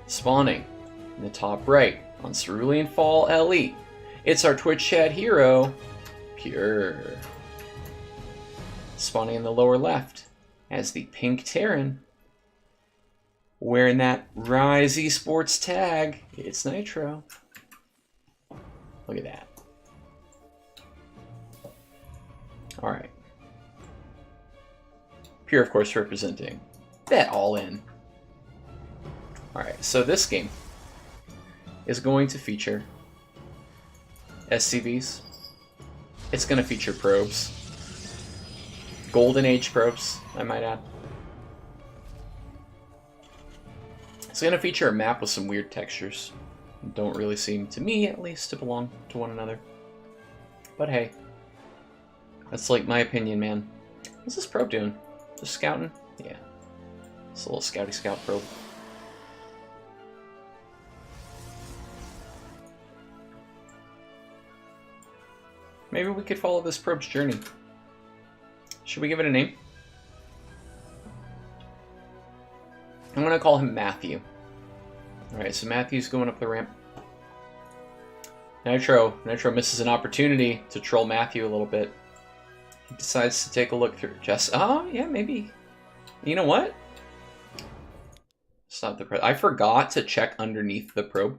Spawning in the top right on Cerulean Fall Elite. It's our Twitch chat hero, Pure. Spawning in the lower left as the Pink Terran. Wearing that Rise Esports tag, it's Nitro. Look at that. Alright. Pure, of course, representing that all-in. Alright, so this game is going to feature SCVs. It's going to feature probes. Golden Age probes, I might add. It's going to feature a map with some weird textures. Don't really seem, to me at least, to belong to one another. But hey, that's like my opinion, man. What's this probe doing? Just scouting? Yeah. It's a little scouty scout probe. Maybe we could follow this probe's journey. Should we give it a name? I'm going to call him Matthew. Alright, so Matthew's going up the ramp. Nitro misses an opportunity to troll Matthew a little bit. He decides to take a look through Jess. Oh, yeah, maybe. You know what? Stop the probe. I forgot to check underneath the probe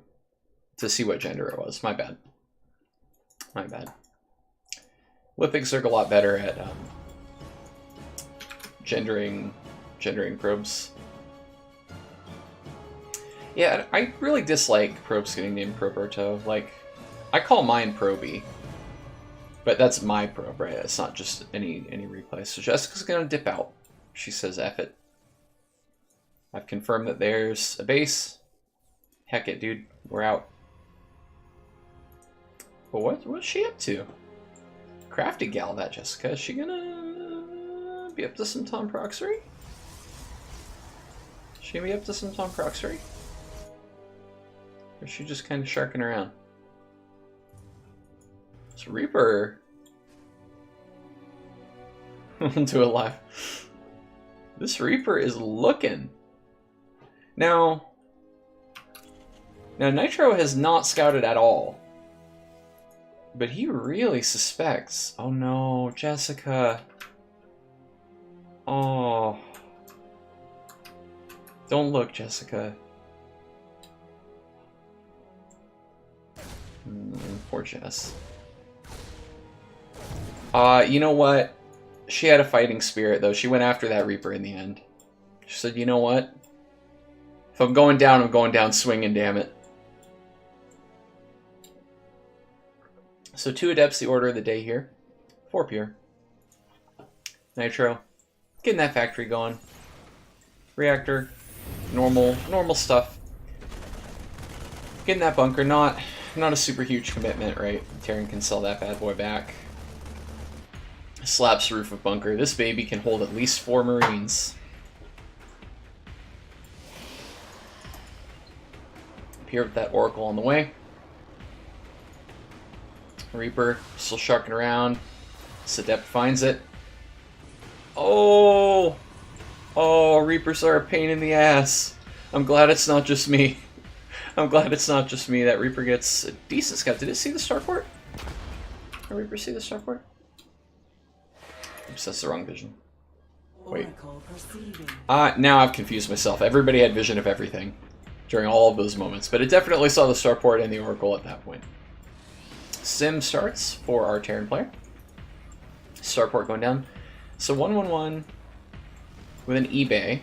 to see what gender it was. My bad. My bad. Lithics are a lot better at gendering probes. Yeah, I really dislike probes getting named Proberto. Like, I call mine Proby, but that's my probe, right? It's not just any replay. So Jessica's gonna dip out. She says, "F it." I've confirmed that there's a base. Heck it, dude. We're out. But what's she up to? Crafty gal, that Jessica. Is she gonna be up to some Tom Proxery? Is she gonna be up to some Tom Proxery? Or is she just kind of sharking around? This Reaper. Do it live. This Reaper is looking. Now Nitro has not scouted at all. But he really suspects. Oh no, Jessica. Oh. Don't look, Jessica. Poor Jess. You know what? She had a fighting spirit, though. She went after that Reaper in the end. She said, you know what? If I'm going down swinging, damn it. So 2 Adepts, the order of the day here. 4 Pure. Nitro. Getting that factory going. Reactor. Normal stuff. Getting that bunker. Not a super huge commitment, right? Terran can sell that bad boy back. Slaps roof of bunker. This baby can hold at least 4 Marines. Pure with that Oracle on the way. Reaper still sharking around. Adept finds it. Oh! Oh, Reapers are a pain in the ass. I'm glad it's not just me. I'm glad it's not just me. That Reaper gets a decent scout. Did it see the starport? Did Reaper see the starport? Oops, that's the wrong vision. Wait. Now I've confused myself. Everybody had vision of everything during all of those moments, but it definitely saw the starport and the Oracle at that point. Sim starts for our Terran player. Starport going down. So 1-1-1 with an eBay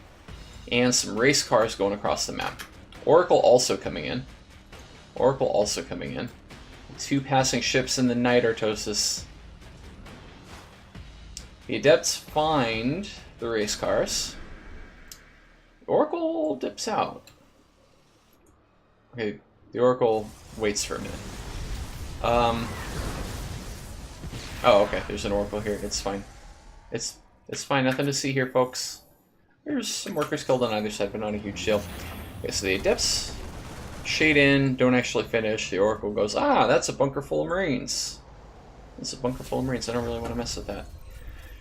and some race cars going across the map. Oracle also coming in. Oracle also coming in. 2 passing ships in the night Artosis. The Adepts find the race cars. Oracle dips out. Okay, the Oracle waits for a minute. Oh, okay, there's an Oracle here. It's fine. It's fine. Nothing to see here, folks. There's some workers killed on either side, but not a huge deal. Okay, so the Adepts shade in, don't actually finish. The Oracle goes, ah, that's a bunker full of Marines. It's a bunker full of Marines. I don't really want to mess with that.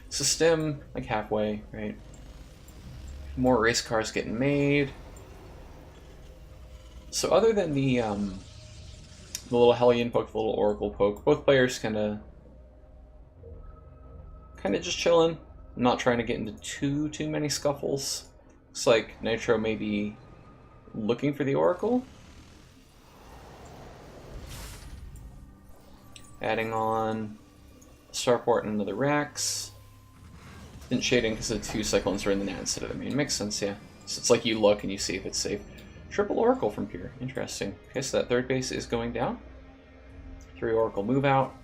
So stem, like halfway, right? More race cars getting made. So other than the little Hellion poke, the little Oracle poke, both players kind of just chilling, not trying to get into too many scuffles. Looks like Nitro may be looking for the Oracle. Adding on Starport and another Rex. Didn't shade in because the 2 Cyclones are in the net instead of the main. Makes sense, yeah. So it's like you look and you see if it's safe. Triple Oracle from Pure. Interesting. Okay, so that third base is going down. 3 Oracle move out.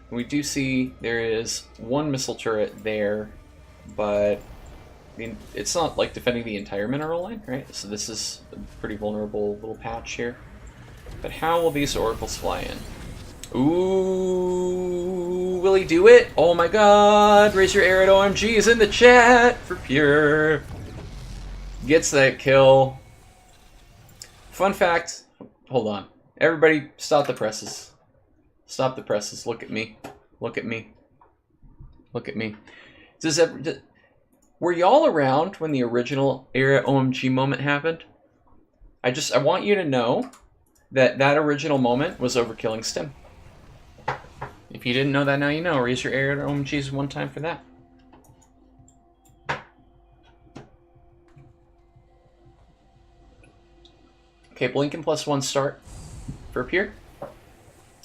And we do see there is 1 missile turret there, but I mean, it's not like defending the entire mineral line, right? So this is a pretty vulnerable little patch here. But how will these Oracles fly in? Ooh, will he do it? Oh my god, raise your air at OMGs in the chat for Pure. Gets that kill. Fun fact, hold on. Everybody stop the presses. Stop the presses, look at me. Look at me. Look at me. Were y'all around when the original Era OMG moment happened? I want you to know that that original moment was overkilling Stim. If you didn't know that, now you know. Raise your air at OMGs one time for that. Okay, Blinken +1 start for Pure.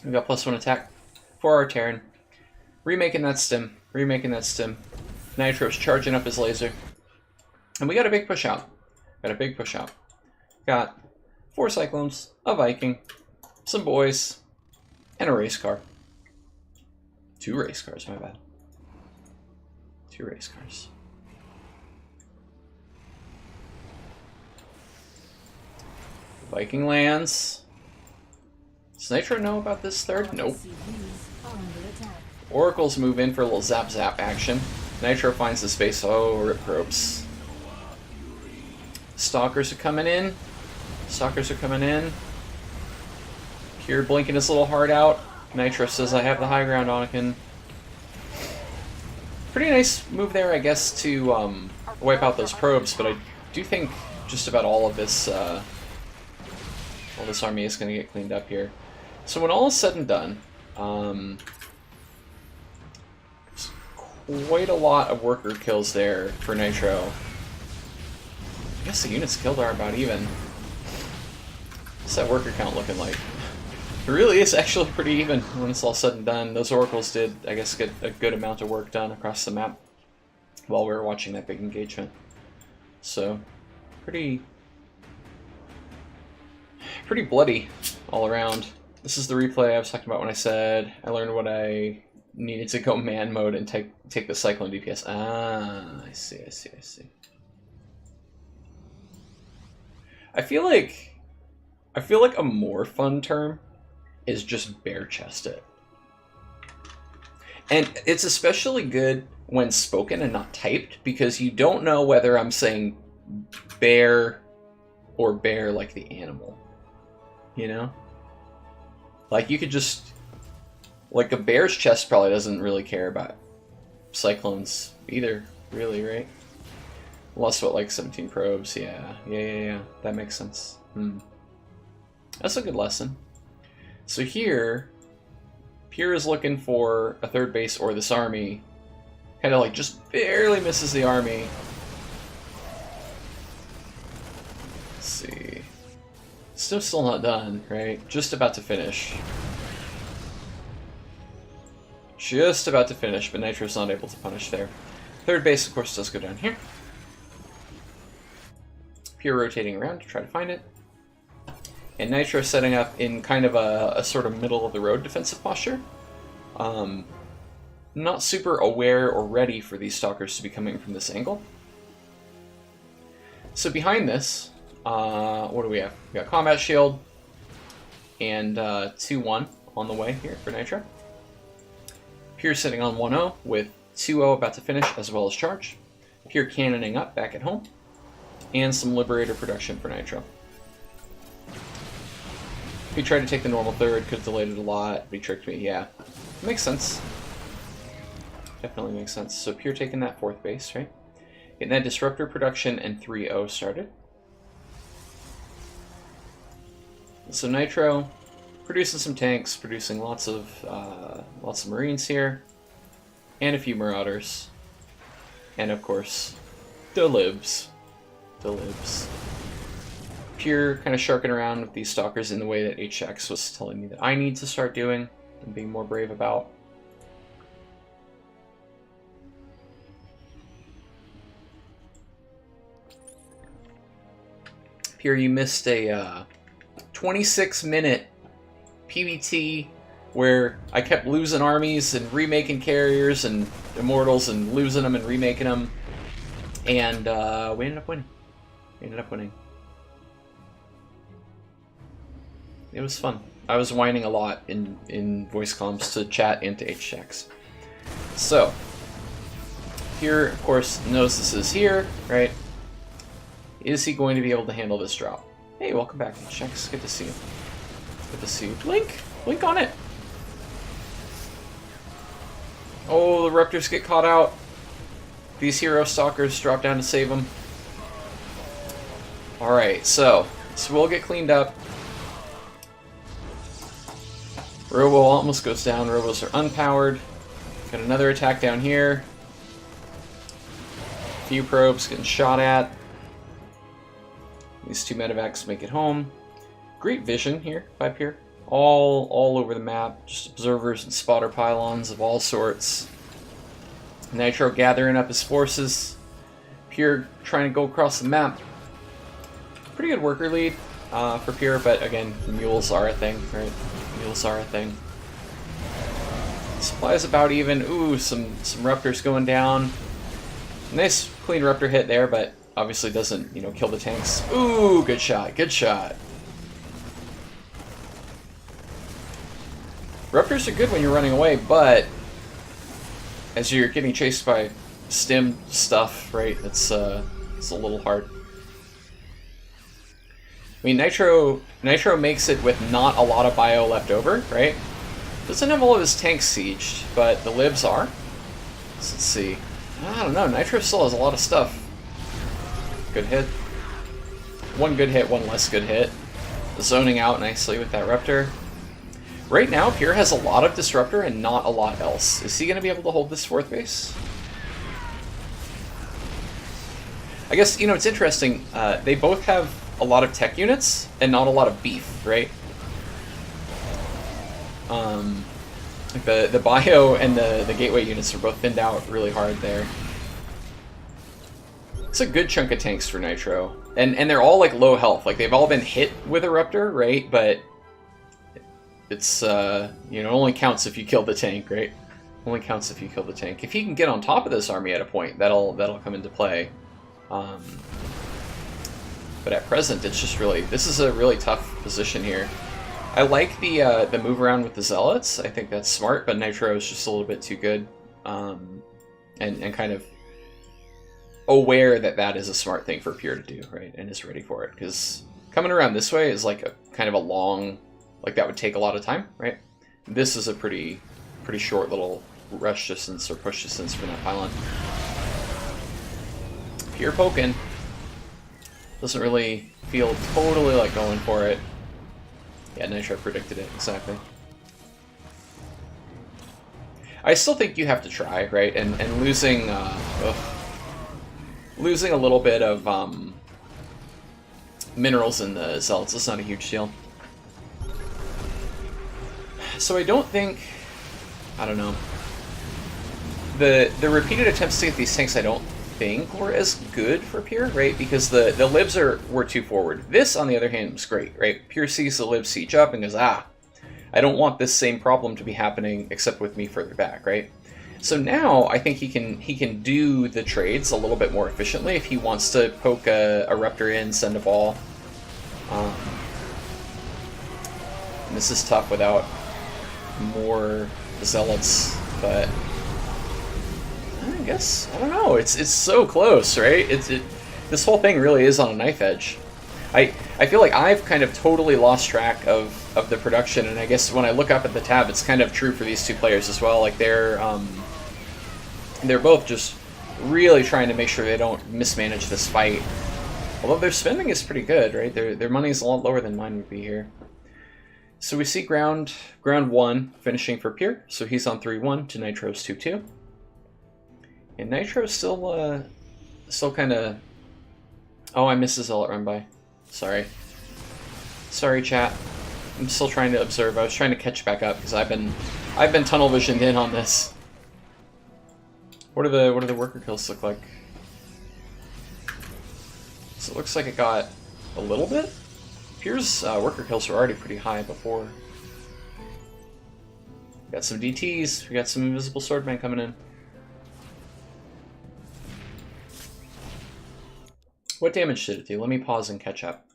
We've got +1 attack for our Terran. Remaking that Stim. Remaking that Stim. Nitro's charging up his laser. And we got a big push out. Got a big push out. Got 4 Cyclones, a Viking, some boys, and a race car. 2 race cars, my bad. 2 race cars. Viking lands. Does Nitro know about this third? Nope. Oracles move in for a little zap zap action. Nitro finds the space. Oh, rip ropes. Stalkers are coming in. Stalkers are coming in. Pure blinking his little heart out. Nitro says, I have the high ground, Anakin. Pretty nice move there, I guess, to wipe out those probes, but I do think just about all of this army is going to get cleaned up here. So when all is said and done, quite a lot of worker kills there for Nitro. I guess the units killed are about even. What's that worker count looking like? It really is actually pretty even when it's all said and done. Those Oracles did, I guess, get a good amount of work done across the map while we were watching that big engagement. So, pretty bloody all around. This is the replay I was talking about when I said I learned what I needed to go man mode and take the Cyclone DPS. Ah, I see. I feel like a more fun term is just bare chest it. And it's especially good when spoken and not typed, because you don't know whether I'm saying bear or bear like the animal. You know? Like, you could just... Like, a bear's chest probably doesn't really care about Cyclones either, really, right? Unless, what, like 17 probes? Yeah. That makes sense. That's a good lesson. So here, Pure is looking for a third base or this army. Kind of like just barely misses the army. Let's see. Still not done, right? Just about to finish. Just about to finish, but Nitro's not able to punish there. Third base, of course, does go down here. Pure rotating around to try to find it. And Nitro setting up in kind of a sort of middle-of-the-road defensive posture. Not super aware or ready for these Stalkers to be coming from this angle. So behind this, what do we have? We got Combat Shield and 2-1 on the way here for Nitro. Pure sitting on 1-0 with 2-0 about to finish, as well as Charge. Pure cannoning up back at home. And some Liberator production for Nitro. He tried to take the normal third, could have delayed it a lot, but he tricked me, yeah. Makes sense. Definitely makes sense. So Pure taking that fourth base, right? Getting that Disruptor production and 3-0 started. So Nitro, producing some tanks, producing lots of Marines here, and a few Marauders, and of course, the Libs. The Libs. Pure kind of sharking around with these Stalkers in the way that HX was telling me that I need to start doing and being more brave about. Pure, you missed a 26-minute PvT where I kept losing armies and remaking carriers and immortals and losing them and remaking them, and we ended up winning. It was fun. I was whining a lot in voice comms to chat and to HX. So here, of course, knows this is here, right? Is he going to be able to handle this drop? Hey, welcome back, HX. Good to see you. Good to see you. Blink! Blink on it! Oh, the Raptors get caught out. These hero stalkers drop down to save them. Alright, so this will get cleaned up. Robo almost goes down. Robos are unpowered. Got another attack down here. A few probes getting shot at. These two medevacs make it home. Great vision here by Pure. All over the map. Just observers and spotter pylons of all sorts. Nitro gathering up his forces. Pure trying to go across the map. Pretty good worker lead for Pure, but again, mules are a thing, right? Mules are a thing. Supplies about even. Ooh, some Raptors going down. Nice clean Raptor hit there, but obviously doesn't, you know, kill the tanks. Ooh, good shot, good shot. Raptors are good when you're running away, but as you're getting chased by stim stuff, right, it's a little hard. I mean, Nitro makes it with not a lot of bio left over, right? Doesn't have all of his tanks sieged, but the Libs are. So let's see. I don't know, Nitro still has a lot of stuff. Good hit. One good hit, one less good hit. Zoning out nicely with that Raptor. Right now, Pure has a lot of Disruptor and not a lot else. Is he going to be able to hold this fourth base? I guess, you know, it's interesting. They both have a lot of tech units and not a lot of beef, right? The bio and the gateway units are both thinned out really hard there. It's a good chunk of tanks for Nitro. And they're all like low health. Like they've all been hit with a Raptor, right? But it's you know, it only counts if you kill the tank, right? Only counts if you kill the tank. If he can get on top of this army at a point, that'll come into play. But at present, it's just really, this is a really tough position here. I like the move around with the Zealots. I think that's smart, but Nitro is just a little bit too good, and kind of aware that that is a smart thing for Pure to do, right? And is ready for it, because coming around this way is like a kind of a long, like that would take a lot of time, right? This is a pretty short little rush distance or push distance from that pylon. Pure poking. Doesn't really feel totally like going for it. Yeah, Nitro predicted it, exactly. I still think you have to try, right? And losing losing a little bit of minerals in the Zealots is not a huge deal. So I don't think, I don't know. The repeated attempts to get these tanks, I don't think were as good for Pure, right? Because the Libs were too forward. This, on the other hand, was great, right? Pure sees the Libs siege up and goes, I don't want this same problem to be happening except with me further back, right? So now I think he can do the trades a little bit more efficiently if he wants to poke a Raptor in, send a ball. And this is tough without more Zealots, but I guess, I don't know, it's so close, right? This whole thing really is on a knife edge. I feel like I've kind of totally lost track of the production, and I guess when I look up at the tab, it's kind of true for these two players as well. Like they're both just really trying to make sure they don't mismanage this fight. Although their spending is pretty good, right? Their money is a lot lower than mine would be here. So we see ground 1 finishing for Pure. So he's on 3-1 to Nitro's 2-2. And Nitro's still kind of... Oh, I missed his Zealot run by. Sorry. Sorry, chat. I'm still trying to observe. I was trying to catch back up because I've been tunnel visioned in on this. What do the worker kills look like? So it looks like it got a little bit. Pure's worker kills were already pretty high before. We got some DTs. We got some Invisible Swordman coming in. What damage did it do? Let me pause and catch up.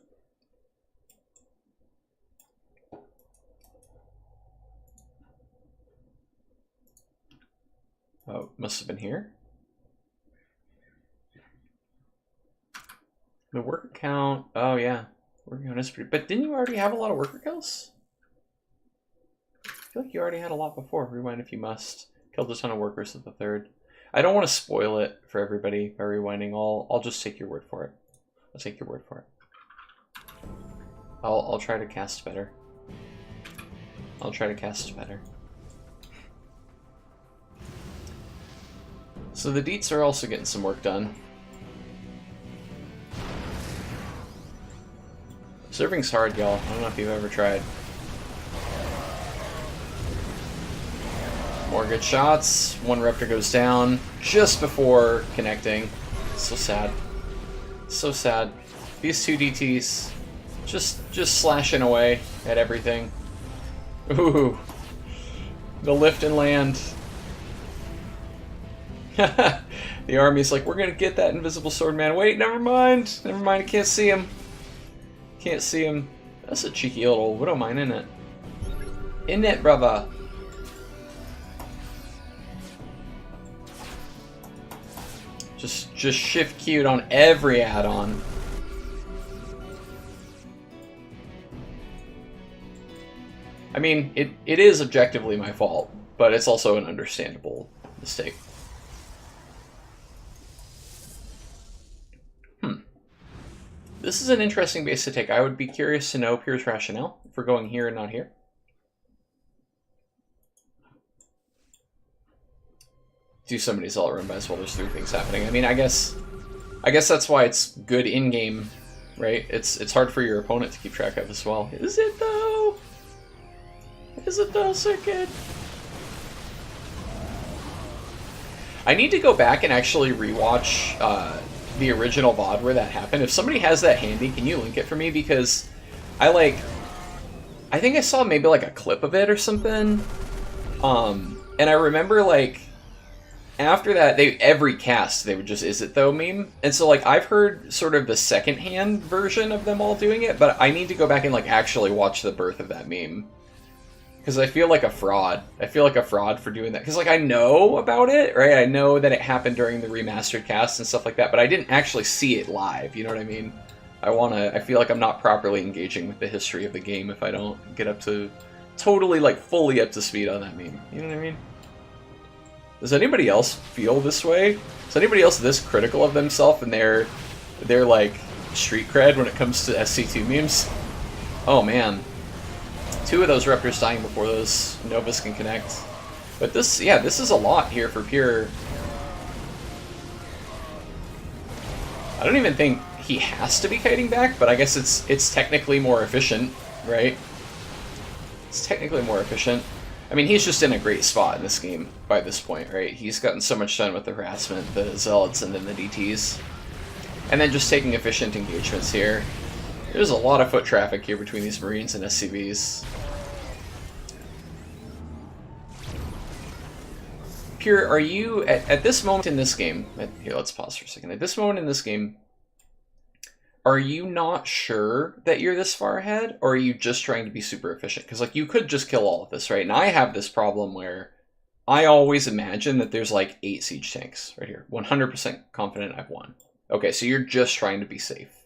Oh, must have been here. The worker count. Oh yeah, worker count is pretty. But didn't you already have a lot of worker kills? I feel like you already had a lot before. Rewind if you must. Killed a ton of workers at the 3rd. I don't want to spoil it for everybody by rewinding. I'll just take your word for it. I'll take your word for it. I'll try to cast better. I'll try to cast better. So the deets are also getting some work done. Serving's hard, y'all. I don't know if you've ever tried. More good shots. One Raptor goes down just before connecting. So sad. So sad. These 2 DTs just slashing away at everything. Ooh. The lift and land. The army's like, we're gonna get that Invisible Swordman. Wait, never mind. Never mind, I can't see him. Can't see him. That's a cheeky little Widow Mine, isn't it? Isn't it, brother? Just shift queued on every add-on. I mean, it is objectively my fault, but it's also an understandable mistake. This is an interesting base to take. I would be curious to know Pure's rationale for going here and not here. Do somebody's all run by as well. There's 3 things happening. I mean, I guess that's why it's good in game, right? It's hard for your opponent to keep track of as well. Is it though? Is it though, Circuit? I need to go back and actually rewatch the original VOD where that happened. If somebody has that handy, can you link it for me? Because I think I saw maybe like a clip of it or something. And I remember like after that, every cast they would just "is it though" meme. And so like I've heard sort of the secondhand version of them all doing it, but I need to go back and like actually watch the birth of that meme. Because I feel like a fraud. I feel like a fraud for doing that. Because, like, I know about it, right? I know that it happened during the remastered cast and stuff like that, but I didn't actually see it live, you know what I mean? I feel like I'm not properly engaging with the history of the game if I don't get up to, totally, like, fully up to speed on that meme. You know what I mean? Does anybody else feel this way? Is anybody else this critical of themselves and their like, street cred when it comes to SC2 memes? Oh, man. 2 of those Raptors dying before those Novas can connect. But this, yeah, this is a lot here for Pure. I don't even think he has to be kiting back, but I guess it's technically more efficient, right? It's technically more efficient. I mean, he's just in a great spot in this game by this point, right? He's gotten so much done with the harassment, the Zealots, and then the DTs. And then just taking efficient engagements here. There's a lot of foot traffic here between these Marines and SCVs. Pure, are you, at this moment in this game, here, let's pause for a second. At this moment in this game, are you not sure that you're this far ahead, or are you just trying to be super efficient? Because, like, you could just kill all of this, right? And I have this problem where I always imagine that there's, like, 8 siege tanks right here. 100% confident I've won. Okay, so you're just trying to be safe.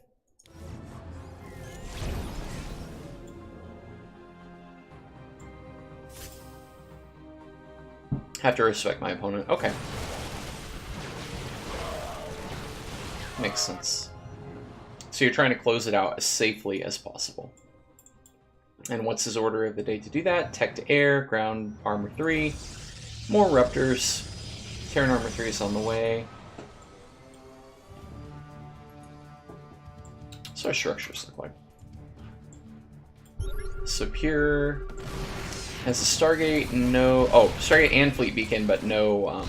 Have to respect my opponent. Okay. Makes sense. So you're trying to close it out as safely as possible. And what's his order of the day to do that? Tech to air, ground armor 3, more Ruptors, Terran armor 3 is on the way. So our structures look like. So Pure has a Stargate, no... Oh, Stargate and Fleet Beacon, but no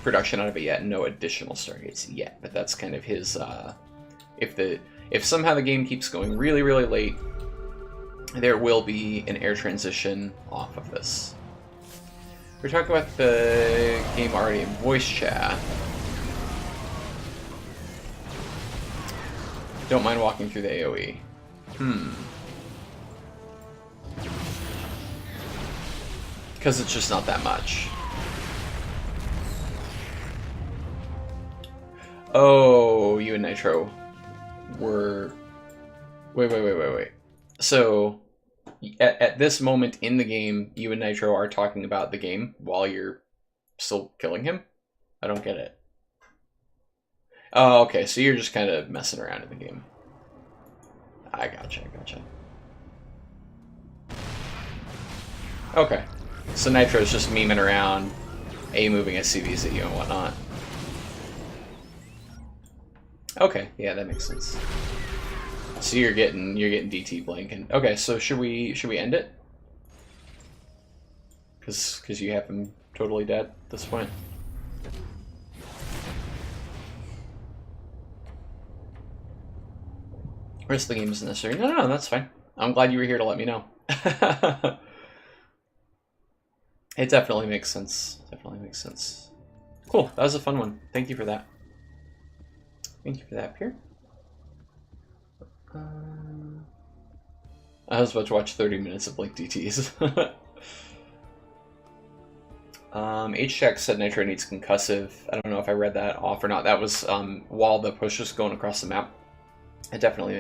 production out of it yet. No additional Stargates yet. But that's kind of his... If somehow the game keeps going really, really late, there will be an air transition off of this. We're talking about the game already in voice chat. Don't mind walking through the AoE. Because it's just not that much. Oh, you and Nitro were... Wait. So, at this moment in the game, you and Nitro are talking about the game while you're still killing him? I don't get it. Oh, okay, so you're just kind of messing around in the game. I gotcha. Okay, so Nitro's just memeing around, moving SCVs at you and whatnot. Okay, yeah, that makes sense. So you're getting DT blanking. Okay, so should we end it? Because you have him totally dead at this point. Rest of the game isn't necessary. No, that's fine. I'm glad you were here to let me know. It definitely makes sense. Cool, that was a fun one. Thank you for that. Thank you for that, Pierre. I was about to watch 30 minutes of Blink DTs. H-Check said Nitro needs concussive. I don't know if I read that off or not. That was while the push was going across the map. It definitely